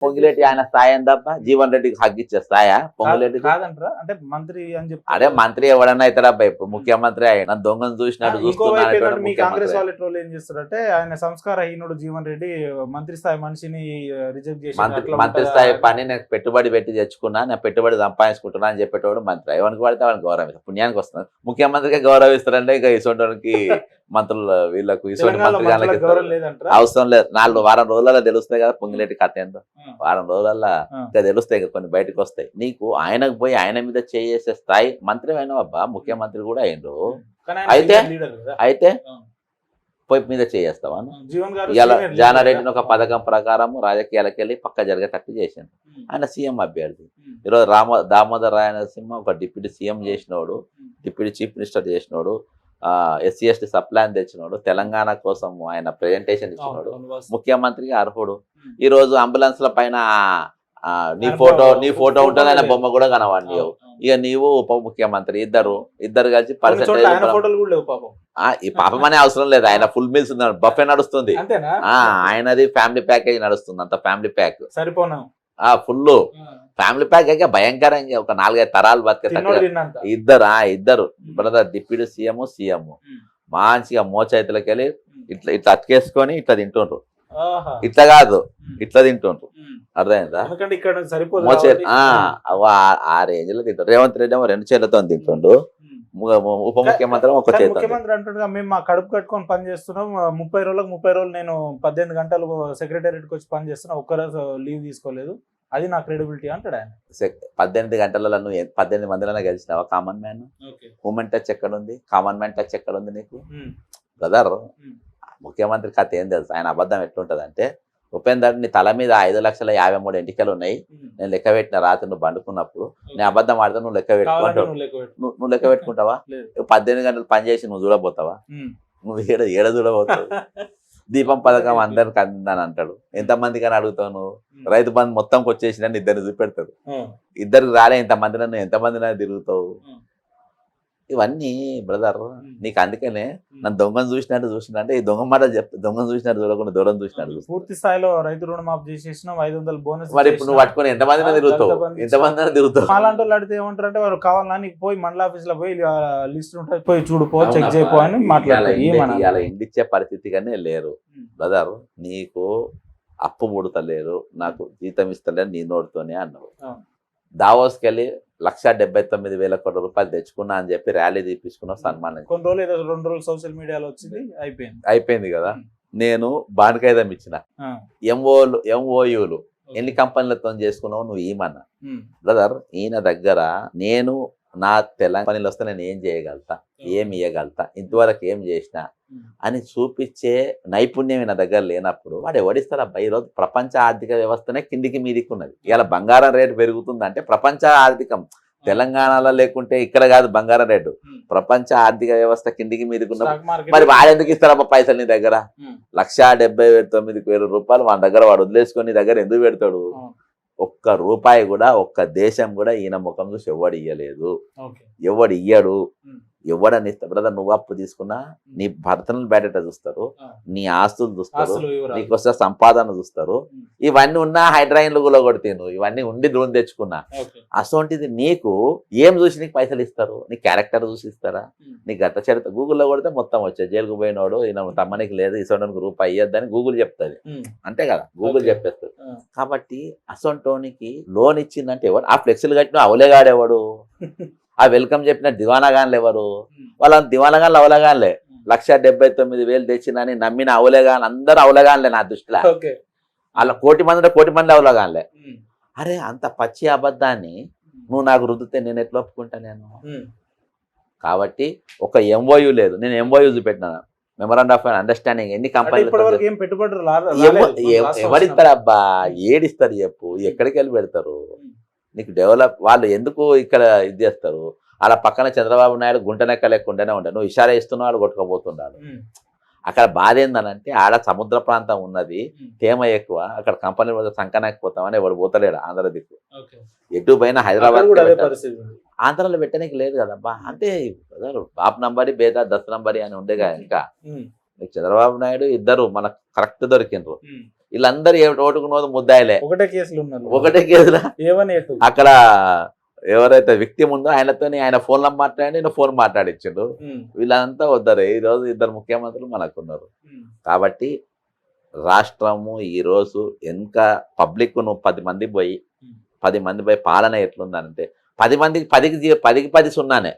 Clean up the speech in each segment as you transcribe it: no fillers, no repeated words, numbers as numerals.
పొంగిలేటి ఆయన స్థాయి ఏందబ్బా? జీవన్ రెడ్డికి హక్కిచ్చే స్థాయా పొంగిలేటి? కాదంటారా? అంటే మంత్రి అని చెప్పి అదే మంత్రి ఎవడన్నా అవుతాడబ్బా? ఇప్పుడు ముఖ్యమంత్రి ఆయన దొంగను చూసినట్టు చూస్తున్నాడు. మీ కాంగ్రెస్ వాళ్ళ వాళ్ళు ఏం చేస్తారంటే ఆయన సంస్కారహీనుడు జీవన్ రెడ్డి మంత్రి స్థాయి మనిషిని రిజెక్ట్ చేసి మంత్రి స్థాయి పని నేను పెట్టుబడి పెట్టి తెచ్చుకున్నా, నేను పెట్టుబడి సంపాదించుకుంటున్నా అని చెప్పేటోడు మంత్రి. ఎవరికి పడితే వాళ్ళని గౌరవిస్తారు. పుణ్యానికి వస్తున్నారు. ముఖ్యమంత్రికి గౌరవిస్తారంటే ఇక ఇటువంటి మంత్రులు వీళ్ళకు ఇటువంటి మంత్రి అవసరం లేదు. 4 వారం రోజులలో తెలుస్తాయి కదా పొంగిలేటి కథ ఏందో. వారం రోజులలో ఇంకా తెలుస్తాయి కదా, కొన్ని బయటకు వస్తాయి. నీకు ఆయనకు పోయి ఆయన మీద చేసే స్థాయి మంత్రి అయినవబ్బా, ముఖ్యమంత్రి కూడా అయిండు. అయితే పోయి మీద చేస్తావా? ఇలా జానారెడ్డిని ఒక పథకం ప్రకారం రాజకీయాలకు వెళ్ళి పక్క జరిగేటట్టు చేసిండు. ఆయన సీఎం అభ్యర్థి. ఈరోజు దామోదర్ రాయనరసింహ ఒక డిప్యూటీ సీఎం చేసినోడు, డిప్యూటీ చీఫ్ మినిస్టర్ చేసినోడు, ఎస్సీ ఎస్టీ సప్లాన్ తెచ్చినోడు, తెలంగాణ కోసం ఆయన ప్రెజెంటేషన్ ఇచ్చినోడు, ముఖ్యమంత్రికి అర్హుడు. ఈ రోజు అంబులెన్స్ల పైన నీ ఫోటో ఉంటుంది, ఆయన బొమ్మ కూడా కనవాడిని. ఇక నీవు ఉప ముఖ్యమంత్రి ఇద్దరు కలిసి పర్సెంటేజ్. ఈ పాపం అనే అవసరం లేదు, ఆయన ఫుల్ మీల్స్ బఫే నడుస్తుంది. ఆయనది ఫ్యామిలీ ప్యాకేజ్ నడుస్తుంది, అంత ఫ్యామిలీ ప్యాక్ సరిపోను ఫుల్ ఫ్యామిలీ ప్యాక్ అయితే భయంకరంగా ఒక 4-5 తరాలు బతికే ఇద్దరు బ్రదర్ డిప్యూటీ సీఎం మంచిగా మోచేతులకి వెళ్ళి ఇట్లా అతికేసుకొని ఇట్లా తింటుండ్రు. ఇట్లా కాదు, ఇట్లా తింటుండ్రు. అర్థమైందా? ఆ రేంజ్ లో తింటారు. రేవంత్ రెడ్డి ఏమో 2 చేతులతో తింటుండు, ఉప ముఖ్యమంత్రి ఒక చేతి. ముఖ్యమంత్రి అంటుండగా మేము మా కడుపు కట్టుకొని పని చేస్తున్నాం, 30 రోజులు నేను 18 గంటలు సెక్రటేరియట్కి వచ్చి పని చేస్తున్నా, ఒక్కరోజు లీవ్ తీసుకోలేదు, అది నా క్రెడిబిలిటీ అంటాడు ఆయన. 18 గంటలలో నువ్వు 18 మందిలో గెలిచినావా? కామన్ మ్యాన్ ఉమెన్ టచ్ ఎక్కడుంది? కామన్ మ్యాన్ టచ్ ఎక్కడుంది నీకు? బ్రదర్, ముఖ్యమంత్రి కథ ఏం తెలుసు? ఆయన అబద్ధం ఎట్లుంటది అంటే, ఉపేందర్ నీ తల మీద 5,53,000 ఎంటికలు ఉన్నాయి, నేను లెక్క పెట్టిన రాత్రి నువ్వు పండుకున్నప్పుడు, నేను అబద్ధం ఆడితే నువ్వు లెక్క పెట్టుకుంటావు. నువ్వు లెక్క పెట్టుకుంటావా? 18 గంటలు పని చేసి నువ్వు చూడబోతావా? నువ్వు ఏడ చూడబోతావు? దీపం పథకం అందరికి అందిందని అంటాడు, ఎంతమందికి అని అడుగుతావు నువ్వు? రైతు బంధు మొత్తంకి వచ్చేసిందని 2 చూపెడతాడు, 2కి రాలే ఎంతమంది, నన్ను ఎంతమంది తిరుగుతావు? ఇవన్నీ బ్రదర్ నీకు. అందుకనే నన్ను దొంగను చూసినట్టు అంటే ఈ దొంగ మాట చెప్తే, దొంగను చూసినట్టు చూడకుండా దూరం చూసినట్టు. పూర్తి స్థాయిలో రైతు రుణమాఫీ చేసేసిన 500 బోనస్. మరి ఇప్పుడు నువ్వు పట్టుకుని ఎంతమంది తిరుగుతావు? అలాంటి వాళ్ళు అడిగితే ఏమంటారు అంటే, వాళ్ళు కావాలన్నా నీకు పోయి మండల ఆఫీస్ లో పోయి లిస్ట్ ఉంటుంది, పోయి చూడుపో, చెక్ చేయపో అని మాట్లాడాలి. అలా ఎండిచ్చే పరిస్థితిగానే లేరు బ్రదర్. నీకు అప్పు ముడతలేరు, నాకు జీతం ఇస్తలేరు నీ నోటితోనే అన్నావు. దావోస్కి వెళ్ళి 1,79,000 కోట్ల రూపాయలు తెచ్చుకున్నా అని చెప్పి ర్యాలీ తీపించుకున్నావు, సన్మానం. కొన్ని రోజులు 2 రోజులు సోషల్ మీడియాలో వచ్చింది, అయిపోయింది కదా. నేను బానికాయిదం ఇచ్చిన ఎంఓయూలు ఎన్ని కంపెనీలతో చేసుకున్నావు నువ్వు ఏమన్నా? బ్రదర్, ఈయన దగ్గర నేను నా తెలంగాణలో వస్తే నేను ఏం చేయగలుగుతా, ఏమి ఇవ్వగలుగుతా, ఇంతవరకు ఏం చేసినా అని చూపించే నైపుణ్యం నా దగ్గర లేనప్పుడు వాడు ఎవడిస్తారా? ఈరోజు ప్రపంచ ఆర్థిక వ్యవస్థనే కిందికి మీదికి ఉన్నది. ఇలా బంగారం రేటు పెరుగుతుందంటే ప్రపంచ ఆర్థికం తెలంగాణలో లేకుంటే ఇక్కడ కాదు బంగారం రేటు, ప్రపంచ ఆర్థిక వ్యవస్థ కిందికి మీదికి ఉన్నప్పుడు మరి వాడు ఎందుకు ఇస్తారబ్బా పైసలు నీ దగ్గర? 1,79,000 రూపాయలు వాడి దగ్గర వాడు వదిలేసుకొని నీ దగ్గర ఎందుకు పెడతాడు? ఒక్క రూపాయి కూడా, ఒక్క దేశం కూడా ఈయన ముఖం చూసి ఎవడు ఇయ్యలేదు, ఎవడు ఇయ్యడు. ఎవడని ఇస్తా బ్రదర్? నువ్వు అప్పు తీసుకున్నా నీ భర్తను బయట చూస్తారు, నీ ఆస్తులు చూస్తారు, నీకు వస్తే సంపాదన చూస్తారు. ఇవన్నీ ఉన్నా హైడ్రాయిన్లు కూడా కొడితేను, ఇవన్నీ ఉండి డ్రోన్ తెచ్చుకున్నా. అసోంటిది నీకు ఏం చూసి నీకు పైసలు ఇస్తారు? నీ క్యారెక్టర్ చూసి ఇస్తారా? నీ గత చరిత్ర గూగుల్లో కొడితే మొత్తం వచ్చాయి. జైలుకు పోయినోడు ఈయన తమ్మనికి లేదు, ఇసోడానికి రూపాయి ఇయ్యద్దని గూగుల్ చెప్తుంది, అంతే కదా, గూగుల్ చెప్పేస్తుంది. కాబట్టి అసొంటోనికి లోన్ ఇచ్చిందంటే ఎవరు? ఆ ఫ్లెక్సీలు కట్టిన అవలేగాడెవడు? ఆ వెల్కమ్ చెప్పిన దివానాగాన్లు ఎవరు? వాళ్ళ దివానాగాన్లు అవలగాన్లే. 1,79,000 తెచ్చిందని నమ్మిన అవలేగాన్ అందరూ అవలగాన్లే నా దృష్టిలో. వాళ్ళ 1,00,00,000 మంది అవలగాన్లే. అరే అంత పచ్చి అబద్ధాన్ని నువ్వు నాకు రుద్దితే నేను ఎట్లా ఒప్పుకుంటా? నేను కాబట్టి ఒక ఎంఓయూ లేదు, నేను ఎంఓయూ చూపెట్టినాను, మెమరాండం ఆఫ్ అండర్స్టాండింగ్. ఎన్ని కంపెనీలు ఎవరిస్తారబ్బా? ఏడిస్తారు చెప్పు? ఎక్కడికి వెళ్ళి పెడతారు? నీకు డెవలప్ వాళ్ళు ఎందుకు ఇక్కడ ఇది చేస్తారు? అలా పక్కన చంద్రబాబు నాయుడు గుంటనెక్క లేకుండానే ఉంటాడు, నువ్వు ఇషారా ఇస్తున్నావు, వాడు కొట్టుకోబోతున్నాడు. అక్కడ బాధ ఏందనంటే, ఆడ సముద్ర ప్రాంతం ఉన్నది, తేమ ఎక్కువ, అక్కడ కంపెనీ సంకనాకపోతామని ఎవడు పోతలేడు. ఆంధ్ర దిక్కు ఎటు పోయినా హైదరాబాద్ ఆంధ్రాలో పెట్టడానికి లేదు కదబ్బా. అంటే బాప్ నంబరి బేదా 10 నంబరి అని ఉండేగా. ఇంకా చంద్రబాబు నాయుడు ఇద్దరు మనకు కరెక్ట్ దొరికిండ్రు. వీళ్ళందరూ ఓటుకున్నది ముద్దాయిలే, ఒకటే కేసులు ఉన్నారు, ఒకటే కేసులా. ఏవని ఎటు అక్కడ ఎవరైతే విక్టిమ్ ఉందో ఆయనతోని ఆయన ఫోన్లో మాట్లాడి నేను ఫోన్ మాట్లాడించిండు. వీళ్ళంతా వద్దరు. ఈ రోజు 2 ముఖ్యమంత్రులు మనకున్నారు. కాబట్టి రాష్ట్రము ఈరోజు ఇంకా పబ్లిక్ నువ్వు 10 మంది పోయి పాలన ఎట్లుందనంటే 10 మందికి 10కి 10 సున్నానే.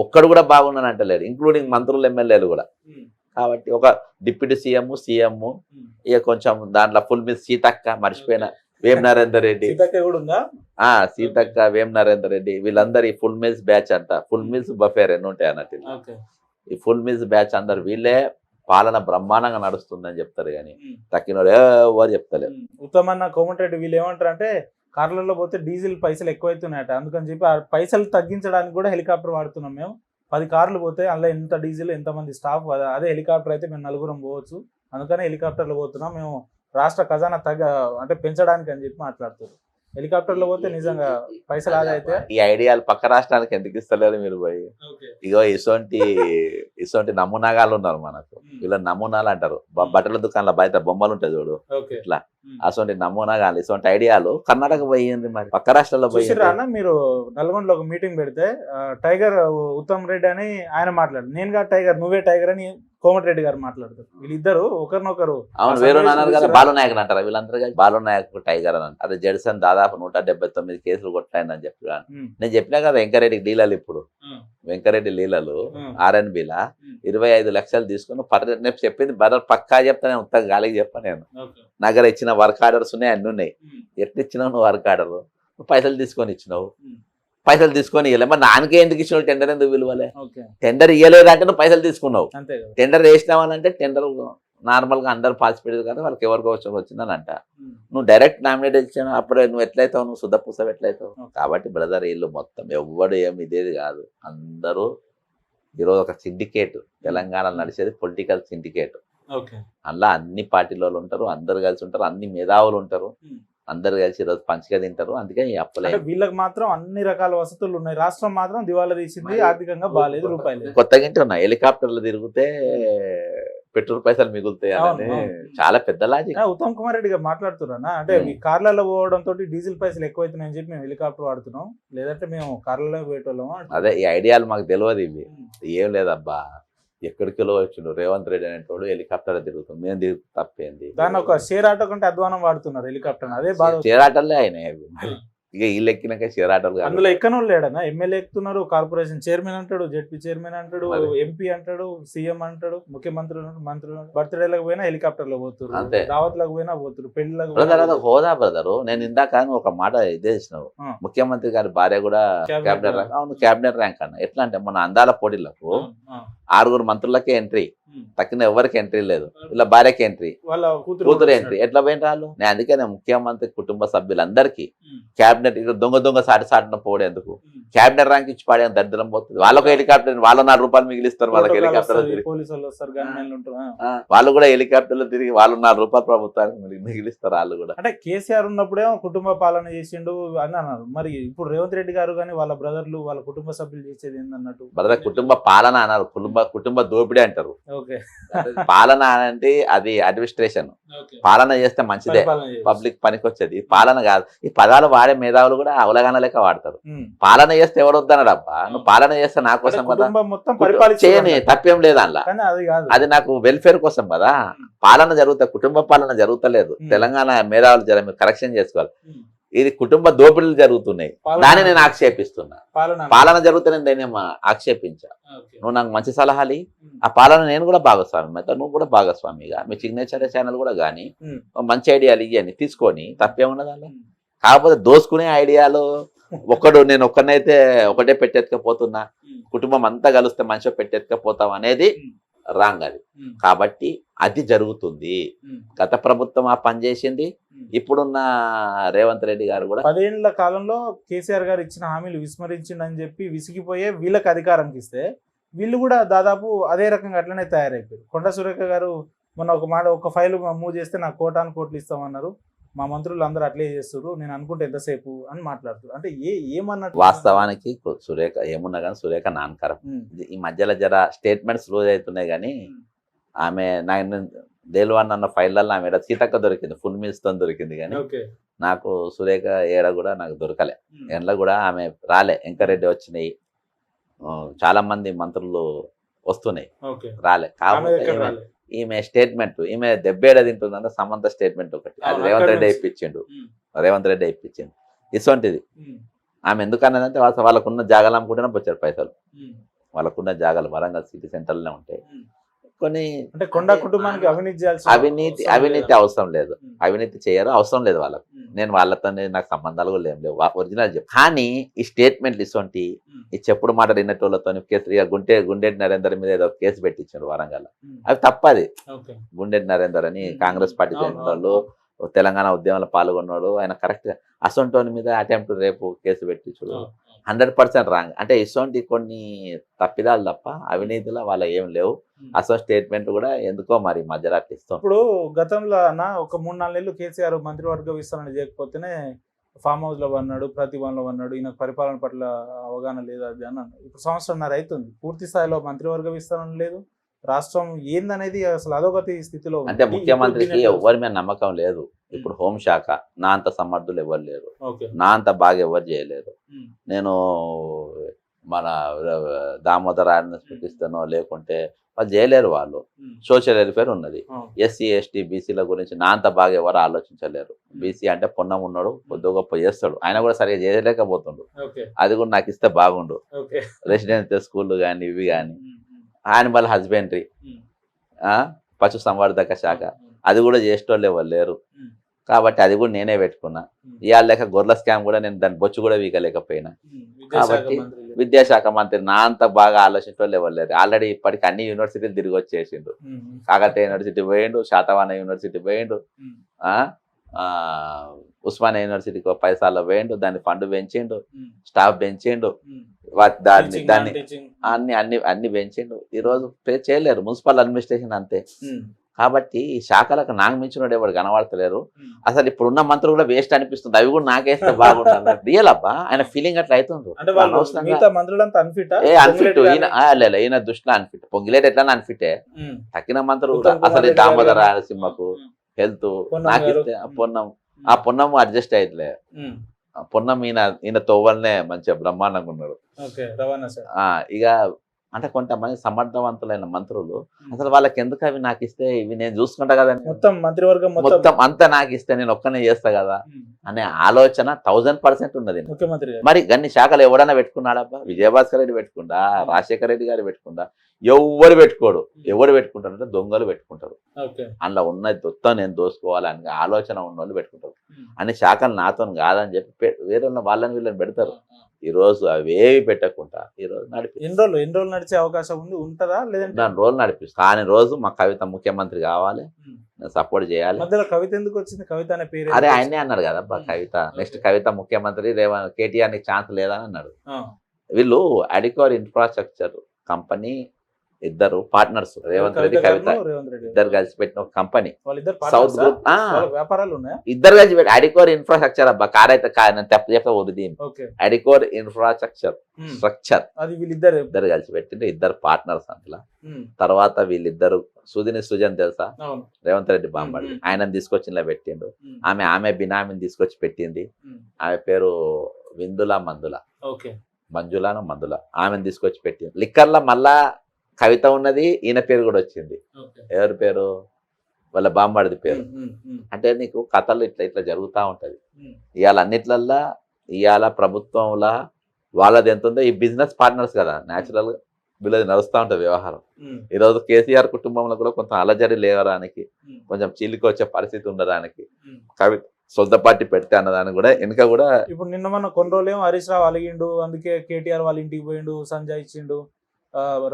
ఒక్కడు కూడా బాగున్నాను అంటలేడు, ఇంక్లూడింగ్ మంత్రులు ఎమ్మెల్యేలు కూడా. కాబట్టి ఒక డిప్యూటీ సీఎం ఇక కొంచెం దాంట్లో ఫుల్ మీద సీతక్క, మర్చిపోయిన వేం నరేందర్ రెడ్డి, సీతక్క, వేం నరేందర్ రెడ్డి, వీళ్ళందరూ ఈ ఫుల్ మీల్స్ బ్యాచ్ అంట. ఫుల్ మీల్స్ బఫే 2 ఉంటాయి అన్నట్టు. ఈ ఫుల్ మీల్స్ బ్యాచ్ అందరు వీళ్ళే పాలన బ్రహ్మాండంగా నడుస్తుందని చెప్తారు, కానీ తక్కినోడు ఎవరు చెప్తలేరు. ఉత్తమన్న కోమటిరెడ్డి వీళ్ళు ఏమంటారు అంటే కార్లలో పోతే డీజిల్ పైసలు ఎక్కువైతున్నాయట, అందుకని చెప్పి ఆ పైసలు తగ్గించడానికి కూడా హెలికాప్టర్ వాడుతున్నాం మేము. 10 కార్లు పోతే అందులో ఎంత డీజిల్, ఎంతమంది స్టాఫ్, అదే హెలికాప్టర్ అయితే మేము 4 పోవచ్చు, అందుకనే హెలికాప్టర్లో పోతున్నాం మేము, రాష్ట్ర ఖజానా అంటే పెంచడానికి అని చెప్పి మాట్లాడుతారు. హెలికాప్టర్లో పోతే నిజంగా పైసలు ఆదా అయితే. ఈ ఐడియాలు పక్క రాష్ట్రానికి ఎందుకు ఇస్తలేరు మీరు పోయి? ఇగో ఇసొంటి నమూనాగాళ్ళు ఉన్నారు మనకు, వీళ్ళ నమూనాలు అంటారు. బట్టల దుకాణాల బయట బొమ్మలు ఉంటాయి చూడు, ఇట్లా అసొంటి నమూనాగాళ్ళు, ఇసొంటి ఐడియాలు కర్ణాటక పోయింది, మరి పక్క రాష్ట్రాల్లో పోయి. మీరు నల్గొండలో ఒక మీటింగ్ పెడితే టైగర్ ఉత్తమ్ రెడ్డి అని ఆయన మాట్లాడు, నేనుగా టైగర్ నువ్వే టైగర్ అని కోమటిరెడ్డి గారు మాట్లాడతారు. వీళ్ళిద్దరు ఒకరినొకరు అవును వేరు అన్నారు కదా, బాలునాయక్ అంటారు వీళ్ళందరూ కలిసి. బాలునాయక్ టైగర్ అని అదే జడ్సన్ దాదాపు 179 కేసులు కొట్టాయని చెప్పాను. నేను చెప్పినా కదా వెంకరెడ్డి లీలలు, ఇప్పుడు వెంకరెడ్డి లీలలు RNBలా 25 లక్షలు తీసుకుని నేను చెప్పింది బదర్ పక్కా చెప్తా, నేను ఉత్తగా గాలికి చెప్పా. నేను నా దగ్గర ఇచ్చిన వర్క్ ఆర్డర్స్ ఉన్నాయి, అన్ని ఉన్నాయి. ఎట్లా ఇచ్చినావు నువ్వు వర్క్ ఆర్డర్? నువ్వు పైసలు తీసుకొని ఇచ్చినావు, పైసలు తీసుకొని ఇవ్వలే, మరి నాన్నకే ఎందుకు ఇచ్చినావు? టెండర్ ఎందుకు విలువలే? టెండర్ ఇవ్వలేదు అంటే నువ్వు పైసలు తీసుకున్నావు. టెండర్ వేసినావని అంటే టెండర్ నార్మల్గా అందరు పాసిపోయేది కదా, వాళ్ళకి ఎవరికి వచ్చిందని అంట. నువ్వు డైరెక్ట్ నామినేట్ ఇచ్చాను, అప్పుడే నువ్వు ఎట్లయితావు, నువ్వు శుద్ధపూస ఎట్లయితావు? కాబట్టి బ్రదర్ వీళ్ళు మొత్తం ఎవ్వడు ఏమి ఇదేది కాదు, అందరూ ఈరోజు ఒక సిండికేట్, తెలంగాణలో నడిచేది పొలిటికల్ సిండికేట్. అందులో అన్ని పార్టీలో ఉంటారు, అందరు కలిసి ఉంటారు, అన్ని మేధావులు ఉంటారు, అందరు కలిసి ఈరోజు పంచిగా తింటారు. అందుకే అప్పలేదు. వీళ్ళకి మాత్రం అన్ని రకాల వసతులు ఉన్నాయి, రాష్ట్రం మాత్రం దివాలా తీసింది, ఆర్థికంగా బాగాలేదు, రూపాయలు. కొత్తగా ఇంటున్నా హెలికాప్టర్లు తిరిగితే పెట్రోల్ పైసలు మిగులుతాయి అని చాలా పెద్ద లాజిక్. ఉత్తమ్ కుమార్ రెడ్డి గారు మాట్లాడుతున్నారా అంటే ఈ కార్లలో పోవడం తోటి డీజిల్ పైసలు ఎక్కువైతున్నాయని చెప్పి మేము హెలికాప్టర్ వాడుతున్నాం, లేదంటే మేము కార్లలో పోయేటోళ్ళము. అదే ఈ ఐడియాలు మాకు తెలియదు, ఇవి ఏం లేదబ్బా. ఎక్కడికిలో వచ్చిండు రేవంత్ రెడ్డి అనేటోడు హెలికాప్టర్ తిరుగుతుంది, మేము తిరుగు తప్పేంది? దాన్ని ఒక షేర్ ఆటో కంటే అధ్వానం వాడుతున్నారు హెలికాప్టర్. అదే బాగా షేర్ ఆటోలే అయినాయి ఇక వీళ్ళు ఎక్కినాక షేర్ ఆటోలు. అందులో ఎక్కనోళ్ళు లేడనా, ఎమ్మెల్యే ఎక్కుతున్నారు, కార్పొరేషన్ చైర్మన్ అంటాడు, జెడ్పీ చైర్మన్ అంటాడు, MP అంటాడు, సీఎం అంటాడు, ముఖ్యమంత్రి మంత్రులు. బర్త్డేలకు పోయినా హెలికాప్టర్ లో పోతున్నారు, దావత్లకు పోయినా పోతున్నారు, పెళ్లిలకు. హోదా బ్రదరు, నేను ఇందాక ఒక మాట ఇదే చేసినావు, ముఖ్యమంత్రి గారి భార్య కూడా క్యాబినెట్ ర్యాంక్. అవును క్యాబినెట్ ర్యాంక్ అన్న. ఎట్లా అంటే మన అందాల పోటీలకు 6 మంత్రులకే ఎంట్రీ, తక్కిన ఎవరికి ఎంట్రీ లేదు, ఇలా భార్యకి ఎంట్రీ, కూతురు ఎంట్రీ. ఎట్లా పోయిన వాళ్ళు? నేను అందుకే ముఖ్యమంత్రి కుటుంబ సభ్యులందరికీ క్యాబినెట్ దొంగ సాటిన పోవడం ఎందుకు? క్యాబినెట్ ర్యాంక్ ఇచ్చి పాడే దరిద్రం పోతుంది. వాళ్ళకు హెలికాప్టర్, వాళ్ళు 4 రూపాయలు మిగిలిస్తారు, వాళ్ళకి హెలికాప్టర్ వాళ్ళు కూడా హెలికాప్టర్లో తిరిగి వాళ్ళు 4 రూపాయలు ప్రభుత్వానికి మిగిలిస్తారు వాళ్ళు కూడా. అంటే కేసీఆర్ ఉన్నప్పుడేమో కుటుంబ పాలన చేసిండు అని అన్నారు, మరి ఇప్పుడు రేవంత్ రెడ్డి గారు కానీ వాళ్ళ బ్రదర్లు వాళ్ళ కుటుంబ సభ్యులు చేసేది ఏందన్నట్టు? బ్రదర్ కుటుంబ పాలన అన్నారు, కుటుంబ దోపిడీ అంటారు. పాలన అంటే అది అడ్మినిస్ట్రేషన్, పాలన చేస్తే మంచిదే, పబ్లిక్ పనికి వచ్చేది. పాలన కాదు. ఈ పదాలు వాడే మేధావులు కూడా అవగాహన లెక్క వాడతారు. పాలన చేస్తే ఎవరు వద్దన్నాడు? అబ్బా నువ్వు పాలన చేస్తే నా కోసం కదా, చేయని తప్పేం లేదు అందులో, అది నాకు వెల్ఫేర్ కోసం కదా. పాలన జరుగుతా, కుటుంబ పాలన జరుగుతలేదు. తెలంగాణ మేధావులు కరెక్షన్ చేసుకోవాలి. ఇది కుటుంబ దోపిడీలు జరుగుతున్నాయి, దాన్ని నేను ఆక్షేపిస్తున్నా. పాలన జరుగుతుంది, నేను ఆక్షేపించా. నువ్వు నాకు మంచి సలహాలు, ఆ పాలన నేను కూడా భాగస్వామి అయితే, నువ్వు కూడా భాగస్వామిగా మీ సిగ్నేచర్ ఛానల్ కూడా కానీ మంచి ఐడియాలు ఇవన్నీ తీసుకొని తప్పేమున్నది అలా. కాకపోతే దోసుకునే ఐడియాలు నేను ఒక్కనైతే ఒకటే పెట్టెత్తుకపోతున్నా, కుటుంబం అంతా కలిస్తే మంచిగా పెట్టెత్తుకపోతాం అనేది రాంగ్ అది. కాబట్టి అది జరుగుతుంది. గత ప్రభుత్వం ఆ పని చేసింది, ఇప్పుడున్న రేవంత్ రెడ్డి గారు కూడా 10 ఏళ్ల కాలంలో కేసీఆర్ గారు ఇచ్చిన హామీలు విస్మరించిందని చెప్పి విసిగిపోయే వీళ్ళకి అధికారంకి ఇస్తే వీళ్ళు కూడా దాదాపు అదే రకంగా అట్లనే తయారైపోయారు. కొండా సురేఖ గారు మొన్న ఒక ఫైల్ మూవ్ చేస్తే నాకు కోట్లు ఇస్తామన్నారు, మా మంత్రులు అందరూ అట్లే చేస్తారు, నేను అనుకుంటే ఎంతసేపు అని మాట్లాడుతారు. అంటే ఏమన్నట్టు? వాస్తవానికి సురేఖ ఏమున్నా కానీ సురేఖ నాన్కరం. ఈ మధ్యలో జర స్టేట్మెంట్స్ లూజ్ అవుతున్నాయి, కానీ ఆమె దేల్వాన్ అన్న ఫైళ్ళల్లో ఆమె ఏడ సీతక్క దొరికింది, ఫుల్ మీల్స్తో దొరికింది, కానీ ఓకే నాకు సురేఖ ఏడ కూడా నాకు దొరకలే. ఎండ్ల కూడా ఆమె రాలే. ఎంకరెడ్డి వచ్చినాయి, చాలా మంది మంత్రులు వస్తున్నాయి, ఓకే రాలే. ఆమె కాకపోతే దగ్గర రాలే. ఈమె స్టేట్మెంట్, ఈమె దెబ్బేడ తింటుందంటే సమంత స్టేట్మెంట్ ఒకటి, అది అవును, రేవంత్ అక్కడ రెడ్డి నుంచి. ఇప్పించిండు. ఉమ్, రేవంత్ రెడ్డి ఇప్పించిండు ఇటువంటిది. ఉమ్, ఆమె ఎందుకు అన్నదంటే వాళ్ళకున్న జాగాలు అమ్ముకుంటేనే వచ్చారు పైసలు. ఉమ్, వాళ్ళకున్న జాగాలు వరంగల్ సిటీ సెంటర్లోనే ఉంటాయి. ఉమ్. కొన్ని అంటే కొండా కుటుంబానికి అవినీతి చేయాల్సిన అవినీతి అవసరం అవినీతి లేదా? అవసరం లేదు, ఉమ్, అవినీతి చేయరు, అవసరం లేదు వాళ్ళకు. ఉమ్, నేను వాళ్ళతో నాకు సంబంధాలు కూడా ఏం లేవు, ఒరిజినల్ చెప్పు. కానీ ఈ స్టేట్మెంట్లు ఇటువంటి ఉమ్, ఈ చెప్పుడు మాట విన్నటోళ్ళతో కేసు, ఇక గుండెటి నరేందర్ మీద ఏదో కేసు పెట్టించారు వరంగల్. ఉమ్. అవి తప్పది. ఓకే గుండెటి నరేందర్ అని ఉమ్, కాంగ్రెస్ పార్టీ అవును, చెందిన వాళ్ళు, తెలంగాణ ఉద్యమంలో పాల్గొన్నాడు ఆయన, కరెక్ట్ అసొంటోని మీద అటెంప్ట్ రేపు కేసు పెట్టించుడు అవును, 100% రాంగ్. అంటే ఇటువంటి కొన్ని తప్పిదాలు తప్ప అవినీతిలో వాళ్ళ ఏం లేవు. ఉమ్. అసలు స్టేట్మెంట్ కూడా ఎందుకో మరి మధ్యలో అట్లా ఇస్తాం. ఇప్పుడు గతంలో ఒక 3-4 నెలలు కేసీఆర్ మంత్రివర్గ విస్తరణ చేయకపోతేనే ఫామ్ హౌస్ లో అన్నాడు, ప్రతిభవన్లో అన్నాడు, ఈయన పరిపాలన పట్ల అవగాహన లేదు అది అని అన్నాడు. ఇప్పుడు సంవత్సరంన్నర అవుతుంది, పూర్తి స్థాయిలో మంత్రివర్గ విస్తరణ లేదు, రాష్ట్రం ఏందనేది అసలు అధోగతి స్థితిలో ఉంది. అంటే ముఖ్యమంత్రికి ఇప్పుడు దీని ఎవరి మీద నమ్మకం లేదు. ఇప్పుడు హోంశాఖ నా అంత సమర్థులు ఎవరు లేరు, ఓకే నా అంత బాగా ఎవరు చేయలేరు. ఉమ్, నేను మన దామోదర్ ఆయన స్మృతిస్తానో లేకుంటే వాళ్ళు చేయలేరు. వాళ్ళు ఉమ్, సోషల్ వెల్ఫేర్ ఉన్నది, అవును, ఎస్సీ ఎస్టీ బీసీల గురించి నా అంత బాగా ఎవరు ఆలోచించలేరు. బీసీ అంటే పొన్నం ఉన్నాడు, కొద్ది గొప్ప చేస్తాడు, ఆయన కూడా సరిగా చేయలేకపోతుండు. ఓకే అది కూడా నాకు ఇస్తే బాగుండు. ఓకే రెసిడెన్షియల్ స్కూళ్ళు కానీ ఇవి కానీ, ఉమ్, ఉమ్, యానిమల్ హస్బెండరీ, ఉమ్, పశు సంవర్ధక శాఖ, ఉమ్, అది కూడా చేసేటోళ్ళు ఎవరు లేరు. ఉమ్, కాబట్టి అది కూడా నేనే పెట్టుకున్నా. ఉమ్, ఇవాళ లేక గొర్రెల స్కామ్ కూడా నేను దాని బొచ్చు కూడా వీకలేకపోయినా. ఉమ్. విద్యాశాఖ కాబట్టి మంత్రి లేదు. విద్యాశాఖ మంత్రి నా అంత బాగా ఆలోచించడం ఎవరు లేరు. ఆల్రెడీ ఇప్పటికి అన్ని యూనివర్సిటీలు తిరిగి వచ్చేసిండు. ఉమ్, ఉమ్, కాకతీయ యూనివర్సిటీ పోయిండు, శాతవాహన యూనివర్సిటీ పోయిండు, ఉమ్, ఆ, ఆ, ఉస్మానియా యూనివర్సిటీకి 10 సార్లు పోయిండు, దాన్ని ఫండ్ పెంచిండు, ఉమ్, స్టాఫ్ పెంచిండు, ఉమ్. దాన్ని టీచింగ్, దాన్ని నాన్ టీచింగ్. అన్ని అన్ని అన్ని పెంచిండు. ఈరోజు పే చేయలేరు, మున్సిపల్ అడ్మినిస్ట్రేషన్ అంతే. ఉమ్, కాబట్టి ఈ శాఖలకు నాకు మించినోడు ఎవరు కనబడతలేరు. ఉమ్. అసలు ఇప్పుడున్న మంత్రులు కూడా వేస్ట్ అనిపిస్తుంది, అవి కూడా నాకేస్తే బాగుంటుంది. రియల్ అబ్బా, ఆయన ఫీలింగ్ అట్లా అవుతుండ్రు. అంటే వాళ్ళు అనవసరంగా మిగతా మంత్రులంతా అన్ఫిట్ అన్ఫిట్, ఈయన దృష్టిలో అన్ఫిట్, పొంగిలేట్ ఎట్లా అన్ఫిటే, తక్కిన మంత్రులు కూడా. ఉత్తమ్ కుమార్ అసలు రెడ్డి దామోదర గారు. రాయలసీమకు హెల్త్ పొన్నం నాకు గారు. ఇస్తే ఆ పొన్నం అడ్జస్ట్ అయ్యట్లే. ఆ పొన్నం ఈయన తోవలనే మంచిగా బ్రహ్మాండంగా ఉన్నాడు. ఓకే రవాణా సార్. ఇక అంటే కొంతమంది సమర్థవంతులైన మంత్రులు అసలు వాళ్ళకి ఎందుకు అవి నాకు ఇస్తే ఇవి నేను చూసుకుంటా కదా, మొత్తం మంత్రివర్గం మొత్తం అంతా నాకు ఇస్తే నేను ఒక్కనే చేస్తా కదా అనే ఆలోచన 1000% ఉన్నది. ముఖ్యమంత్రి గారు. మరి గన్ని శాఖలు ఎవడన్నా పెట్టుకున్నాడబ్బా? విజయభాస్కర్ రెడ్డి పెట్టుకుంటా, రాజశేఖర రెడ్డి గారు పెట్టుకుంటా, ఎవరు పెట్టుకోడు. ఎవరు పెట్టుకుంటారంటే దొంగలు పెట్టుకుంటారు. ఓకే అందులో ఉన్నది మొత్తం నేను దోసుకోవాలని ఆలోచన ఉన్న వాళ్ళు పెట్టుకుంటారు. అన్ని శాఖలు నాతో కాదని చెప్పి వేరే వాళ్ళని వీళ్ళని పెడతారు. ఈ రోజు అవేవి పెట్టకుండా ఈ రోజు ఎన్ని రోజులు నడిచే అవకాశం ఉంది, ఉంటదా లేదంటే దాని రోజులు నడిపిస్తాను. కానీ రోజు మా కవిత ముఖ్యమంత్రి కావాలి, నేను సపోర్ట్ చేయాలి. మధ్యలో కవిత ఎందుకు వచ్చింది? కవిత అనే పేరు అరే ఆయనే అన్నాడు కదా కవిత నెక్స్ట్ కవిత ముఖ్యమంత్రి, కేటీఆర్ కి ఛాన్స్ లేదని అన్నాడు. వీళ్ళు అడికోర్ ఇన్ఫ్రాస్ట్రక్చర్ కంపెనీ ఇద్దరు పార్ట్నర్స్, రేవంత్ రెడ్డి కవిత ఇద్దరు కలిసి పెట్టిన ఒక కంపెనీ, సౌత్ గ్రూప్. వ్యాపారాలు ఉన్నాయా? ఇద్దరు కలిసి పెట్టి అడికోర్ ఇన్ఫ్రాస్ట్రక్చర్ అబ్బా, కార్ అయితే నేను చెప్తా వద్దు. అడికోర్ ఇన్ఫ్రాస్ట్రక్చర్ స్ట్రక్చర్ అది వీళ్ళిద్దరు ఇద్దరు కలిసి పెట్టిండ్రు, ఇద్దరు పార్ట్నర్స్ అందులో. తర్వాత వీళ్ళిద్దరు సుజన్ తెలుసా, రేవంత్ రెడ్డి బాంబడి, ఆయనను తీసుకొచ్చి ఇలా పెట్టిండు. ఆమె బినామీని తీసుకొచ్చి పెట్టింది. ఆమె పేరు మంజులాను మందుల, ఆమెను తీసుకొచ్చి పెట్టింది. లిక్కర్లో మళ్ళా కవిత ఉన్నది, ఈయన పేరు కూడా వచ్చింది. ఎవరి పేరు? వాళ్ళ బాంబడిది పేరు. అంటే నీకు కథలు ఇట్లా ఇట్లా జరుగుతూ ఉంటది. ఇవాళ అన్నిట్లల్లా ఇవాళ ప్రభుత్వంలా వాళ్ళది ఎంత ఉందో, ఈ బిజినెస్ పార్ట్నర్స్ కదా న్యాచురల్ గా వీళ్ళది నడుస్తూ ఉంటుంది వ్యవహారం. ఈరోజు కేసీఆర్ కుటుంబంలో కూడా కొంచెం అలజడి లేవడానికి, కొంచెం చీలికి వచ్చే పరిస్థితి ఉండడానికి కవిత సొంత పార్టీ పెడితే అన్నదానికి కూడా వెనుక కూడా. ఇప్పుడు నిన్న మొన్న కొన్ని రోజులేమో హరీష్ రావు అలిగిండు, అందుకే కేటీఆర్ వాళ్ళ ఇంటికి పోయిండు, సంజయ్ ఇచ్చిండు,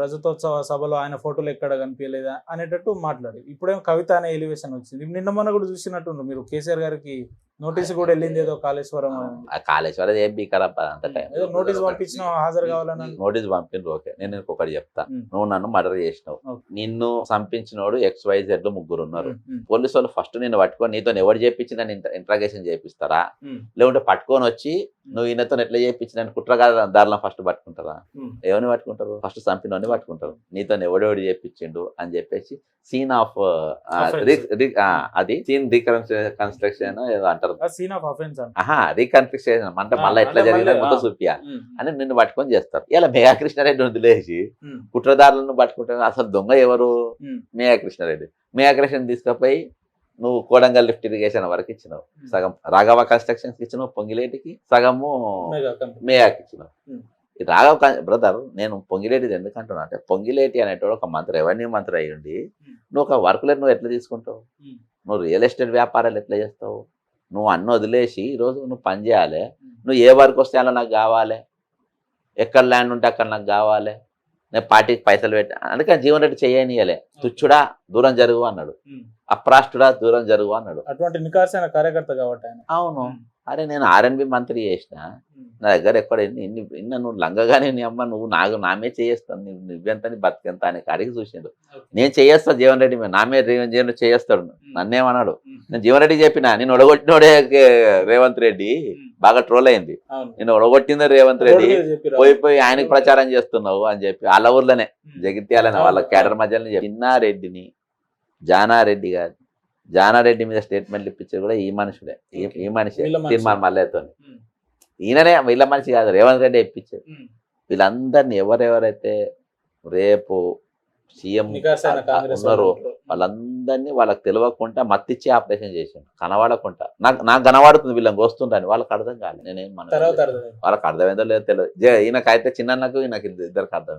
రజతోత్సవ సభలో ఆయన ఫోటోలు ఎక్కడ కనిపించలేదా అనేటట్టు మాట్లాడి, ఇప్పుడేమో కవిత అనే ఎలివేషన్ వచ్చింది. నిన్న మొన్న కూడా చూసినట్టు మీరు కేసీఆర్ గారికి నోటీస్ కూడా వెళ్ళింది ఏదో కాళేశ్వరం అని. ఆ కాళేశ్వరం ఏం బీకరప్ప అంత టైం. ఏదో నోటీస్ పంపించిన హాజరు కావాలని. నోటీస్ పంపిండ్రు, ఓకే. నేను ఇంకొకటి చెప్తా. ఉమ్. నువ్వు నన్ను మర్డర్ చేసినావు, ఓకే. నిన్ను చంపించినోడు XYZ ముగ్గురు ఉన్నారు. ఉమ్. పోలీసు వాళ్ళు ఫస్ట్ నిన్ను పట్టుకొని నీతో ఎవరు చేయించి నన్ను ఇంట్రాగేషన్ చేపిస్తారా, ఉమ్. లేకుంటే పట్టుకొని వచ్చి నువ్వు ఈయనతో ఎట్లా చేయించి నన్ను కుట్రదారులను ఫస్ట్ పట్టుకుంటారా? ఉమ్. ఎవరిని పట్టుకుంటారు? ఫస్ట్ చంపినోని పట్టుకుంటారు. నీతో ఎవడెవడు చేయించిండు అని చెప్పేసి సీన్ ఆఫ్ అది సీన్ రీకన్స్ట్రక్షన్ ఏదో అంటారు. సీన్ ఆఫ్ అఫెన్స్ అంట. రీకన్స్ట్రక్షన్ అంటే మళ్ళీ ఎట్లా అంటే జరిగిందో మళ్ళీ, మొత్తం చూపియా ఉమ్. అని నిన్ను పట్టుకొని చేస్తారు. ఇలా మేఘా కృష్ణారెడ్డి వదిలేసి ఉమ్. కుట్రదారులను పట్టుకుంటారు. అసలు దొంగ ఎవరు? ఉమ్. మేఘా కృష్ణారెడ్డి. మేఘా కృష్ణ తీసుకుపోయి నువ్వు కోడంగల్ లిఫ్ట్ ఇరిగేషన్ వరకు ఇచ్చినావు, సగం రాఘవ కన్స్ట్రక్షన్స్ ఇచ్చినావు పొంగిలేటికి, సగము మెగా కంపెనీ. మేఘాకి ఇచ్చినావు. ఉమ్. ఈ రాఘవ బ్రదర్, నేను పొంగిలేటిది ఎందుకంటున్నా అంటే పొంగిలేటి అనేటోడు ఒక మంత్రి, రెవెన్యూ మంత్రి అయ్యుండి నువ్వు ఒక వర్కులను నువ్వు ఎట్లా తీసుకుంటావు? ఉమ్. నువ్వు రియల్ ఎస్టేట్ వ్యాపారాలు ఎట్లా చేస్తావు? నువ్వు అన్న వదిలేసి ఈరోజు నువ్వు పని చేయాలి. నువ్వు ఏ వర్క్ వస్తే అలా నాకు కావాలి, ఎక్కడ ల్యాండ్ ఉంటే అక్కడ నాకు కావాలి, నేను పార్టీకి పైసలు పెట్టా. అందుకని జీవన్ రెడ్డి చేయనియలే. తుచ్చుడా దూరం జరుగు అన్నాడు, ఉమ్. అప్రాష్టుడా దూరం జరుగు అన్నాడు. అటువంటి నికార్సైన కార్యకర్త కాబట్టి ఆయన. అవును. అరే నేను R&B మంత్రి చేసిన, నా దగ్గర ఎక్కడ ఇన్న నువ్వు లంగగానే నీ అమ్మ నువ్వు నాకు నామే చేస్తాను, నువ్వెంత నీ బతికెంత అని అడిగి చూసిండు. నేను చేస్తా జీవన్ రెడ్డి మీద, నామే జీవన్ రెడ్డి చేస్తాడు. నన్నేమన్నాడు? నేను జీవన్ రెడ్డికి చెప్పిన, నేను ఒడగొట్టినోడే రేవంత్ రెడ్డి బాగా ట్రోల్ అయింది. నేను ఒడగొట్టింది రేవంత్ రెడ్డి, పోయి ఆయనకి ప్రచారం చేస్తున్నావు అని చెప్పి వాళ్ళ ఊర్లోనే జగిత్యాలని వాళ్ళ కేడర్ మధ్యలో చిన్నారెడ్డిని జానారెడ్డి గారు, జానారెడ్డి మీద స్టేట్మెంట్లు ఇప్పించేది కూడా ఈ మనుషుడే, ఈ మనిషి తీర్మానం మల్లెతో. ఈయననే వీళ్ళ మనిషి కాదు, రేవంత్ రెడ్డి ఇప్పించేది. వీళ్ళందరినీ ఎవరెవరైతే రేపు సీఎం ఉన్నారో వాళ్ళందరినీ వాళ్ళకి తెలియకుండా మత్తిచ్చి ఆపరేషన్ చేసాను, కనబడకుండా. నాకు కనబడుతుంది వీళ్ళకి వస్తుందని, వాళ్ళకి అర్థం కాదు. నేనేం వాళ్ళకి అర్థమైందో లేదో తెలియదు. ఈయనకైతే చిన్నకు ఈయనకి ఇద్దరికి అర్థం.